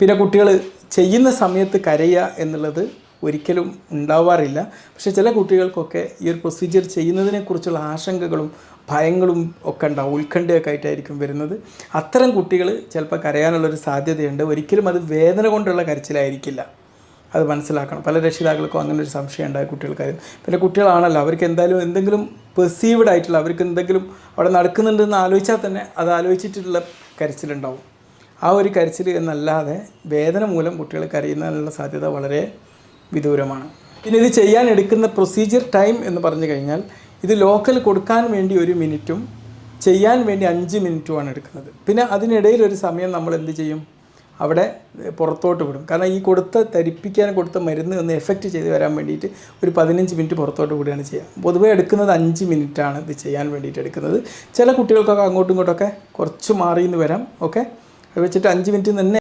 പിന്നെ കുട്ടികൾ ചെയ്യുന്ന സമയത്ത് കരയുക എന്നുള്ളത് ഒരിക്കലും ഉണ്ടാവാറില്ല. പക്ഷേ ചില കുട്ടികൾക്കൊക്കെ ഈ ഒരു പ്രൊസീജിയർ ചെയ്യുന്നതിനെക്കുറിച്ചുള്ള ആശങ്കകളും ഭയങ്ങളും ഒക്കെ ഉണ്ടാവും, ഉത്കണ്ഠയൊക്കെ ആയിട്ടായിരിക്കും വരുന്നത്. അത്തരം കുട്ടികൾ ചിലപ്പോൾ കരയാനുള്ളൊരു സാധ്യതയുണ്ട്. ഒരിക്കലും അത് വേദന കൊണ്ടുള്ള കരച്ചിലായിരിക്കില്ല, അത് മനസ്സിലാക്കണം. പല രക്ഷിതാക്കൾക്കും അങ്ങനെ ഒരു സംശയം ഉണ്ടായ കുട്ടികൾക്കാരും. പിന്നെ കുട്ടികളാണല്ലോ, അവർക്ക് എന്തായാലും എന്തെങ്കിലും പെർസീവ്ഡ് ആയിട്ടുള്ള, അവർക്ക് എന്തെങ്കിലും അവിടെ നടക്കുന്നുണ്ടെന്ന് ആലോചിച്ചാൽ തന്നെ അത് ആലോചിച്ചിട്ടുള്ള കരച്ചിലുണ്ടാവും. ആ ഒരു കരച്ചിൽ എന്നല്ലാതെ വേദന മൂലം കുട്ടികൾ കരയുന്നതിനുള്ള സാധ്യത വളരെ വിദൂരമാണ്. പിന്നെ ഇത് ചെയ്യാൻ എടുക്കുന്ന പ്രൊസീജിയർ ടൈം എന്ന് പറഞ്ഞു കഴിഞ്ഞാൽ, ഇത് ലോക്കൽ കൊടുക്കാൻ വേണ്ടി 1 മിനിറ്റും ചെയ്യാൻ വേണ്ടി 5 മിനിറ്റുമാണ് എടുക്കുന്നത്. പിന്നെ അതിനിടയിൽ ഒരു സമയം നമ്മൾ എന്ത് ചെയ്യും, അവിടെ പുറത്തോട്ട് വിടും. കാരണം ഈ ധരിപ്പിക്കാൻ കൊടുത്ത മരുന്ന് ഒന്ന് എഫക്റ്റ് ചെയ്ത് വരാൻ വേണ്ടിയിട്ട് ഒരു 15 മിനിറ്റ് പുറത്തോട്ട് വിടുകയാണ് ചെയ്യുക. പൊതുവേ എടുക്കുന്നത് 5 മിനിറ്റാണ് ഇത് ചെയ്യാൻ വേണ്ടിയിട്ട് എടുക്കുന്നത്. ചില കുട്ടികൾക്കൊക്കെ അങ്ങോട്ടും ഇങ്ങോട്ടൊക്കെ കുറച്ച് മാറിയെന്ന് വരാം. ഓക്കെ, അത് വെച്ചിട്ട് 5 മിനിറ്റ് തന്നെ